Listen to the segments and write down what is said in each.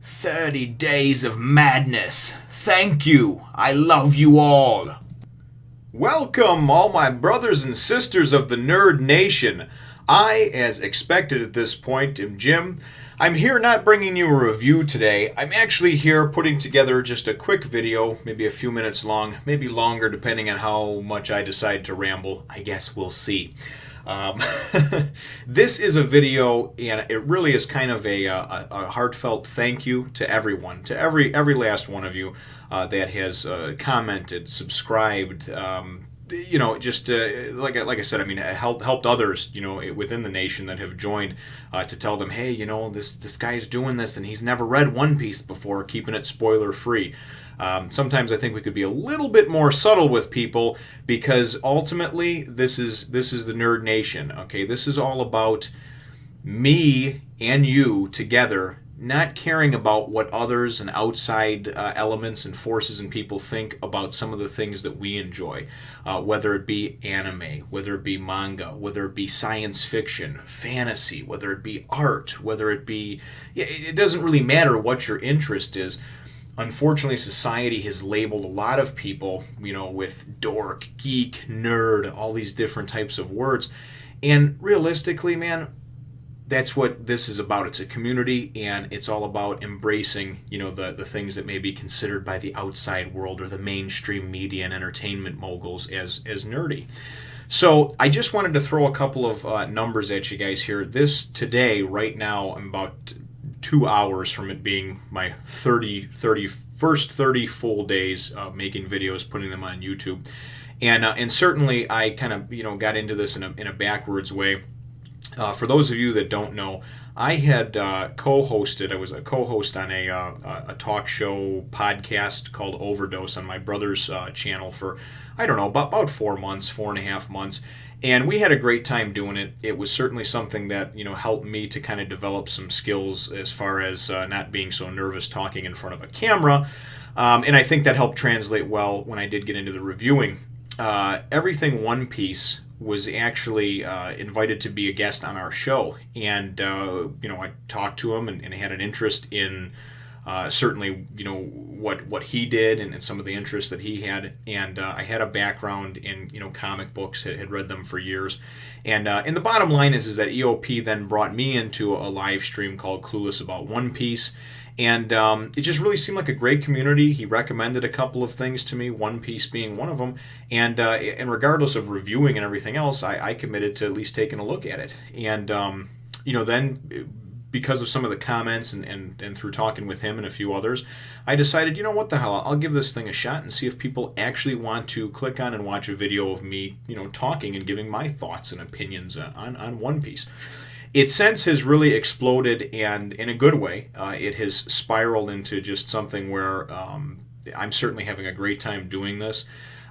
30 days of madness. Thank you. I love you all. Welcome, all my brothers and sisters of the Nerd Nation. I, as expected at this point, am Jim. I'm here not bringing you a review today. I'm actually here putting together just a quick video, maybe a few minutes long, maybe longer depending on how much I decide to ramble. I guess we'll see. This is a video, and it really is kind of a heartfelt thank you to everyone, to every last one of you that has commented, subscribed, just like I said, I mean, helped others, within the nation that have joined to tell them, hey, this guy's doing this, and he's never read One Piece before, keeping it spoiler free. Sometimes I think we could be a little bit more subtle with people, because ultimately this is the Nerd Nation. Okay, this is all about me and you together, not caring about what others and outside elements and forces and people think about some of the things that we enjoy, whether it be anime, whether it be manga, whether it be science fiction, fantasy, whether it be art, whether it be, it doesn't really matter what your interest is. Unfortunately, society has labeled a lot of people, with dork, geek, nerd, all these different types of words. And realistically, man, that's what this is about. It's a community, and it's all about embracing, the things that may be considered by the outside world or the mainstream media and entertainment moguls as nerdy. So I just wanted to throw a couple of numbers at you guys here. Today, right now, I'm about 2 hours from it being my first 30 full days making videos, putting them on YouTube. And certainly I kind of, got into this in a backwards way. For those of you that don't know, I had co-hosted. I was a co-host on a talk show podcast called Overdose on my brother's channel for, I don't know, about 4.5 months. And we had a great time doing it. It was certainly something that, helped me to kind of develop some skills as far as not being so nervous talking in front of a camera. And I think that helped translate well when I did get into the reviewing. Everything One Piece was actually invited to be a guest on our show. And, I talked to him and had an interest in certainly, what he did and some of the interests that he had. And I had a background in, comic books, had read them for years. And the bottom line is that EOP then brought me into a live stream called Clueless About One Piece. And it just really seemed like a great community. He recommended a couple of things to me, One Piece being one of them. And regardless of reviewing and everything else, I committed to at least taking a look at it. And, then because of some of the comments and through talking with him and a few others, I decided, what the hell, I'll give this thing a shot and see if people actually want to click on and watch a video of me, talking and giving my thoughts and opinions on One Piece. Its since has really exploded, and in a good way. It has spiraled into just something where I'm certainly having a great time doing this.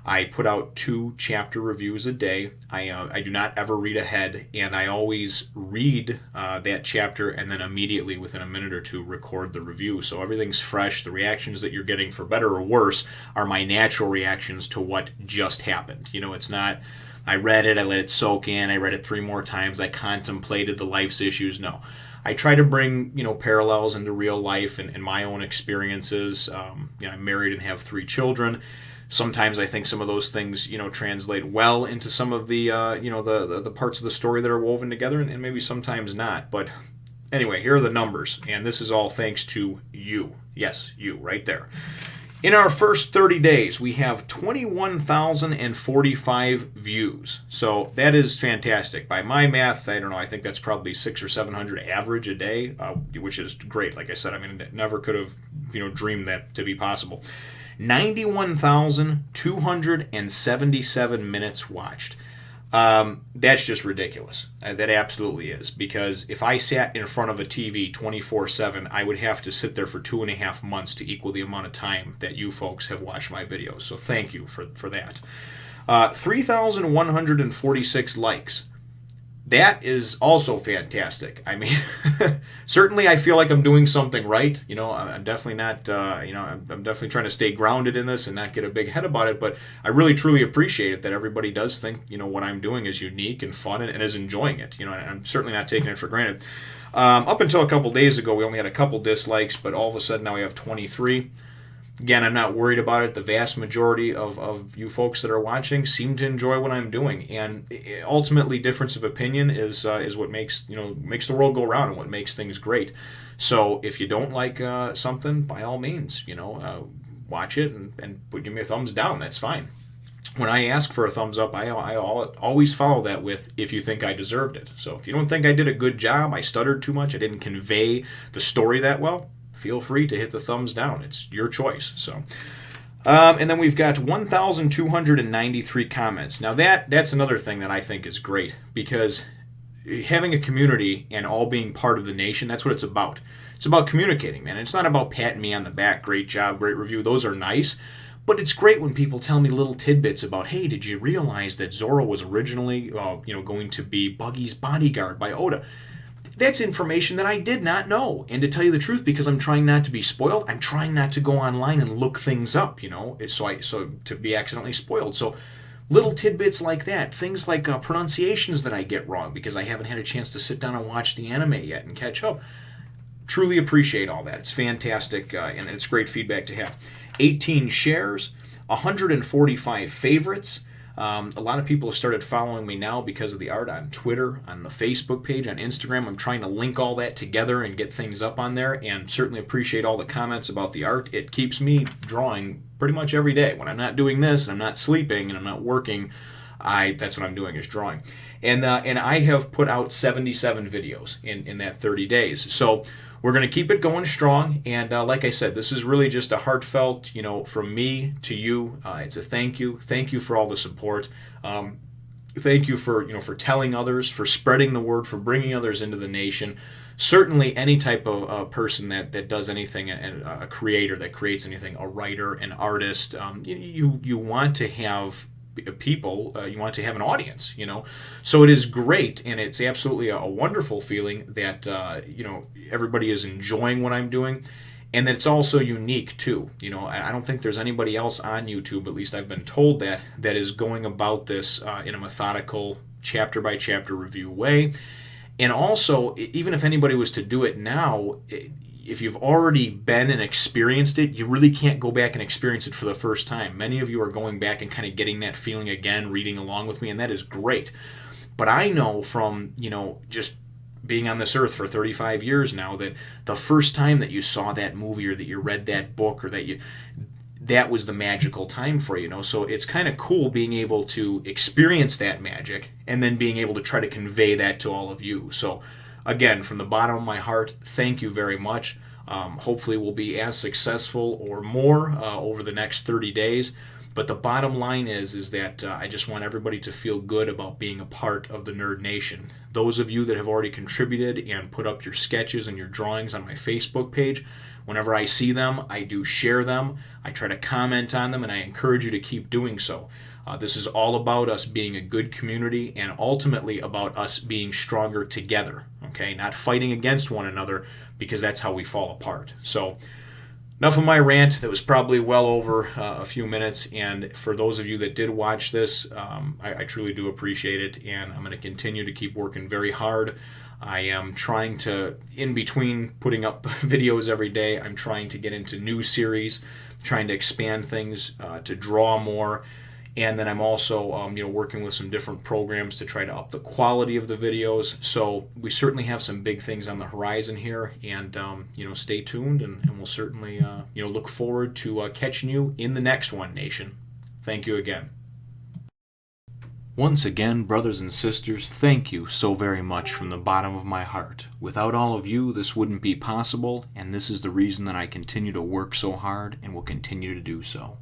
I put out 2 chapter reviews a day. I do not ever read ahead, and I always read that chapter and then immediately, within a minute or two, record the review. So everything's fresh. The reactions that you're getting, for better or worse, are my natural reactions to what just happened. It's not, I read it, I let it soak in, I read it 3 more times, I contemplated the life's issues. No. I try to bring, parallels into real life and my own experiences. I'm married and have 3 children. Sometimes I think some of those things, translate well into some of the, the parts of the story that are woven together, and maybe sometimes not. But anyway, here are the numbers, and this is all thanks to you. Yes, you, right there. In our first 30 days, we have 21,045 views. So that is fantastic. By my math, I don't know, I think that's probably 600 or 700 average a day, which is great. Like I said, I mean, never could have, dreamed that to be possible. 91,277 minutes watched. That's just ridiculous. That absolutely is. Because if I sat in front of a TV 24/7, I would have to sit there for 2.5 months to equal the amount of time that you folks have watched my videos. So thank you for that. 3,146 likes. That is also fantastic. I mean, certainly I feel like I'm doing something right. I'm definitely not, I'm definitely trying to stay grounded in this and not get a big head about it. But I really, truly appreciate it that everybody does think, what I'm doing is unique and fun and is enjoying it. And I'm certainly not taking it for granted. Up until a couple days ago, we only had a couple dislikes, but all of a sudden now we have 23. Again, I'm not worried about it. The vast majority of you folks that are watching seem to enjoy what I'm doing, and ultimately, difference of opinion is what makes the world go round and what makes things great. So if you don't like something, by all means, watch it and give me a thumbs down. That's fine. When I ask for a thumbs up, I always follow that with, if you think I deserved it. So if you don't think I did a good job, I stuttered too much, I didn't convey the story that well, feel free to hit the thumbs down. It's your choice. So, and then we've got 1,293 comments. Now that's another thing that I think is great, because having a community and all being part of the nation, that's what it's about. It's about communicating, man. It's not about patting me on the back, great job, great review. Those are nice. But it's great when people tell me little tidbits about, hey, did you realize that Zorro was originally going to be Buggy's bodyguard by Oda? That's information that I did not know. And to tell you the truth, because I'm trying not to be spoiled, I'm trying not to go online and look things up, so to be accidentally spoiled. So little tidbits like that, things like pronunciations that I get wrong because I haven't had a chance to sit down and watch the anime yet and catch up. Truly appreciate all that. It's fantastic, and it's great feedback to have. 18 shares, 145 favorites. A lot of people have started following me now because of the art on Twitter, on the Facebook page, on Instagram. I'm trying to link all that together and get things up on there, and certainly appreciate all the comments about the art. It keeps me drawing pretty much every day. When I'm not doing this and I'm not sleeping and I'm not working, that's what I'm doing, is drawing. And I have put out 77 videos in that 30 days. So we're going to keep it going strong, and like I said, this is really just a heartfelt, from me to you. It's a thank you. Thank you for all the support. Thank you for telling others, for spreading the word, for bringing others into the nation. Certainly, any type of person that does anything, a creator that creates anything, a writer, an artist, you want to have people, you want to have an audience, so it is great, and it's absolutely a wonderful feeling that everybody is enjoying what I'm doing, and that it's also unique too. I don't think there's anybody else on YouTube, at least I've been told, that is going about this in a methodical, chapter by chapter review way. And also, even if anybody was to do it now, if you've already been and experienced it, you really can't go back and experience it for the first time. Many of you are going back and kind of getting that feeling again, reading along with me, and that is great. But I know from, just being on this earth for 35 years now, that the first time that you saw that movie or that you read that book or that was the magical time for you, So it's kind of cool being able to experience that magic and then being able to try to convey that to all of you. So again, from the bottom of my heart, thank you very much. Hopefully we'll be as successful or more over the next 30 days. But the bottom line is that I just want everybody to feel good about being a part of the Nerd Nation. Those of you that have already contributed and put up your sketches and your drawings on my Facebook page, whenever I see them, I do share them. I try to comment on them, and I encourage you to keep doing so. This is all about us being a good community, and ultimately about us being stronger together, okay? Not fighting against one another, because that's how we fall apart. So enough of my rant. That was probably well over a few minutes, and for those of you that did watch this, I truly do appreciate it, and I'm going to continue to keep working very hard. I am trying to, in between putting up videos every day, I'm trying to get into new series, trying to expand things, to draw more. And then I'm also working with some different programs to try to up the quality of the videos. So we certainly have some big things on the horizon here, and stay tuned, and we'll certainly look forward to catching you in the next one, Nation. Thank you again. Once again, brothers and sisters, thank you so very much from the bottom of my heart. Without all of you, this wouldn't be possible, and this is the reason that I continue to work so hard and will continue to do so.